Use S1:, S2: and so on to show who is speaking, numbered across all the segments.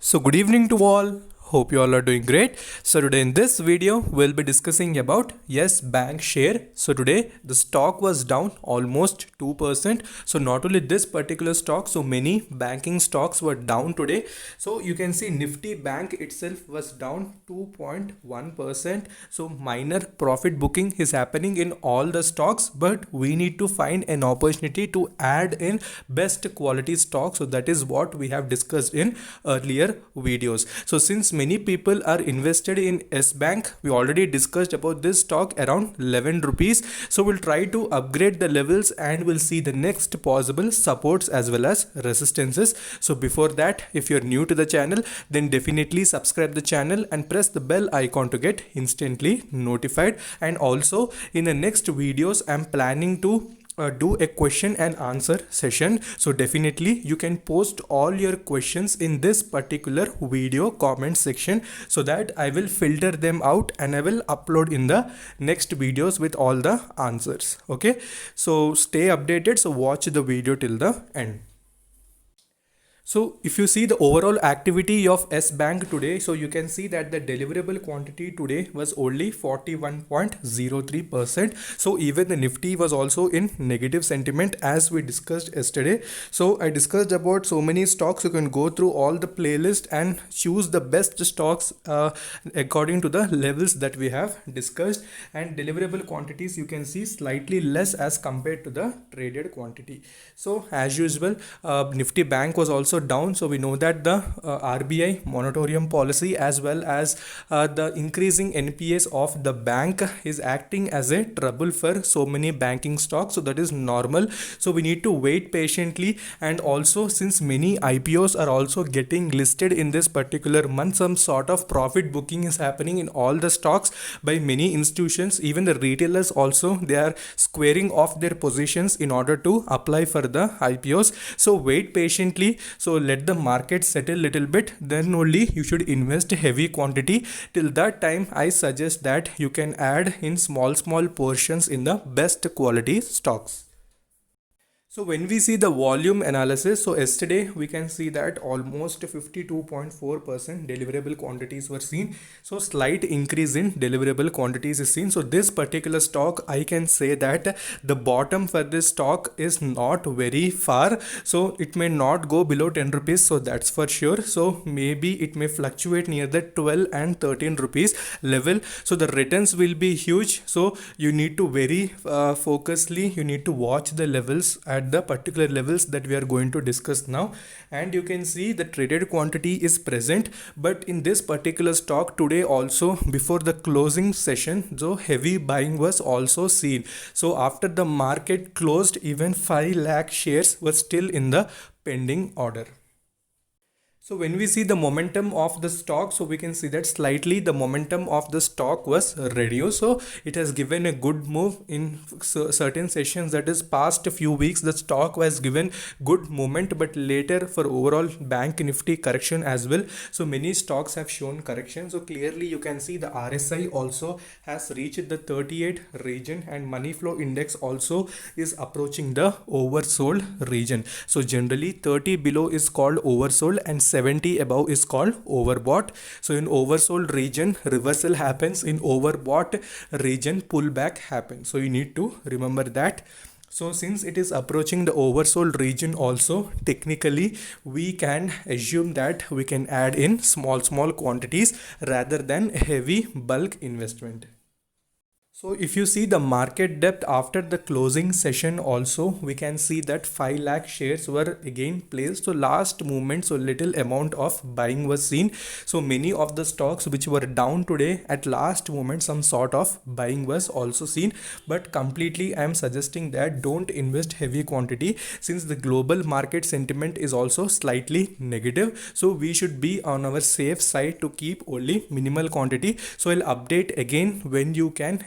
S1: So good evening to all. Hope you all are doing great. So today in this video we'll be discussing about Yes Bank share. So today the stock was down almost 2%. So not only this particular stock, so many banking stocks were down today. So you can see Nifty Bank itself was down 2.1%. So minor profit booking is happening in all the stocks, but we need to find an opportunity to add in best quality stocks. So that is what we have discussed in earlier videos. So since many people are invested in S Bank, we already discussed about this stock around 11 rupees. So we'll try to upgrade the levels and we'll see the next possible supports as well as resistances. So before that, if you're new to the channel, then definitely subscribe the channel and press the bell icon to get instantly notified. And also in the next videos, I'm planning to do a question and answer session. So definitely you can post all your questions in this particular video comment section so that I will filter them out and I will upload in the next videos with all the answers. Okay, so stay updated. So watch the video till the end. So if you see the overall activity of S Bank today, so you can see that the deliverable quantity today was only 41.03%. So even the Nifty was also in negative sentiment as we discussed yesterday. So I discussed about so many stocks. You can go through all the playlist and choose the best stocks according to the levels that we have discussed. And deliverable quantities you can see slightly less as compared to the traded quantity. So as usual, Nifty Bank was also down. So we know that the RBI moratorium policy as well as the increasing NPS of the bank is acting as a trouble for so many banking stocks. So that is normal. So we need to wait patiently, and also since many IPOs are also getting listed in this particular month, some sort of profit booking is happening in all the stocks by many institutions. Even the retailers also, they are squaring off their positions in order to apply for the IPOs. So wait patiently. So let the market settle little bit, then only you should invest heavy quantity. Till that time I suggest that you can add in small portions in the best quality stocks. So when we see the volume analysis, so yesterday we can see that almost 52.4% deliverable quantities were seen. So slight increase in deliverable quantities is seen. So this particular stock, I can say that the bottom for this stock is not very far. So it may not go below 10 rupees. So that's for sure. So maybe it may fluctuate near the 12 and 13 rupees level. So the returns will be huge. So you need to very focusedly, you need to watch the levels at the particular levels that we are going to discuss now. And you can see the traded quantity is present, but in this particular stock today also before the closing session, so heavy buying was also seen. So after the market closed, even 5 lakh shares were still in the pending order. So when we see the momentum of the stock, so we can see that slightly the momentum of the stock was reduced. So it has given a good move in certain sessions, that is past few weeks the stock was given good movement, but later for overall bank nifty correction as well. So many stocks have shown correction. So clearly you can see the RSI also has reached the 38 region, and money flow index also is approaching the oversold region. So generally 30 below is called oversold and 70 above is called overbought. So in oversold region reversal happens, in overbought region pullback happens. So you need to remember that. So since it is approaching the oversold region also, technically we can assume that we can add in small quantities rather than heavy bulk investment. So if you see the market depth after the closing session also, we can see that 5 lakh shares were again placed. So last movement, so little amount of buying was seen. So many of the stocks which were down today, at last moment some sort of buying was also seen. But completely I am suggesting that don't invest heavy quantity, since the global market sentiment is also slightly negative. So we should be on our safe side to keep only minimal quantity. So I'll update again when you can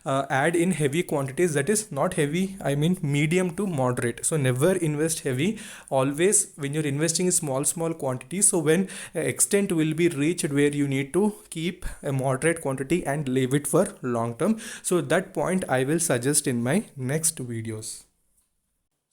S1: add in heavy quantities, that is not heavy, I mean medium to moderate. So never invest heavy, always when you're investing in small quantities, so when extent will be reached where you need to keep a moderate quantity and leave it for long term. So that point I will suggest in my next videos.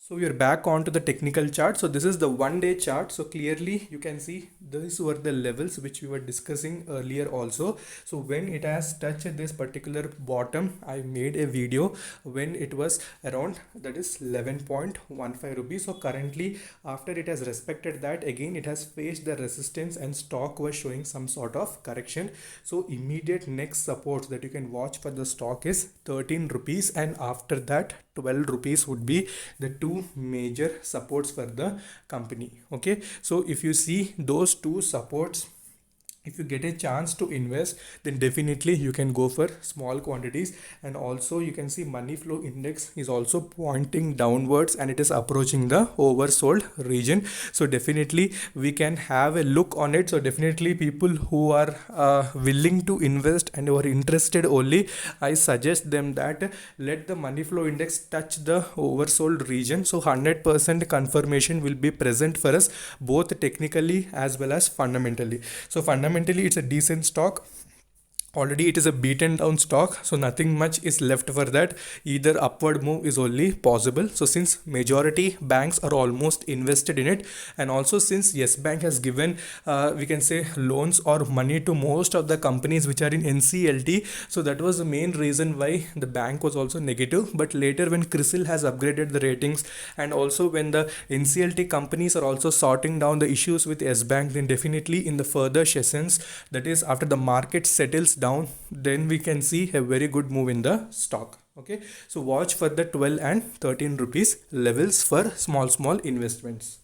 S1: So we are back onto the technical chart. So this is the 1 day chart. So clearly you can see these were the levels which we were discussing earlier also. So when it has touched this particular bottom, I made a video when it was around, that is 11.15 rupees. So currently after it has respected that, again it has faced the resistance and stock was showing some sort of correction. So immediate next support that you can watch for the stock is 13 rupees, and after that 12 rupees would be the two major supports for the company. Okay, so if you see those two supports, if you get a chance to invest, then definitely you can go for small quantities. And also you can see money flow index is also pointing downwards and it is approaching the oversold region. So definitely we can have a look on it. So definitely people who are willing to invest and who are interested only, I suggest them that let the money flow index touch the oversold region. So 100% confirmation will be present for us, both technically as well as fundamentally. So fundamentally it's a decent stock. Already it is a beaten down stock, so nothing much is left for that. Either upward move is only possible. So since majority banks are almost invested in it, and also since Yes Bank has given we can say loans or money to most of the companies which are in NCLT, so that was the main reason why the bank was also negative. But later when CRISIL has upgraded the ratings, and also when the NCLT companies are also sorting down the issues with Yes Bank, then definitely in the further sessions, that is after the market settles down, then we can see a very good move in the stock. Okay, so watch for the 12 and 13 rupees levels for small investments.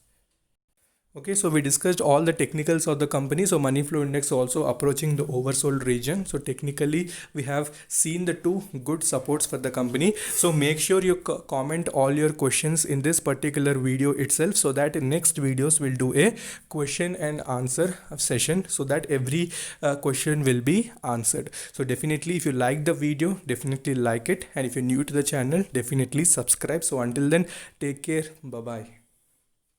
S1: Okay, so we discussed all the technicals of the company. So money flow index also approaching the oversold region. So technically we have seen the two good supports for the company. So make sure you comment all your questions in this particular video itself, so that in next videos we'll do a question and answer session, so that every question will be answered. So definitely if you like the video, definitely like it, and if you're new to the channel, definitely subscribe. So until then, take care, bye bye.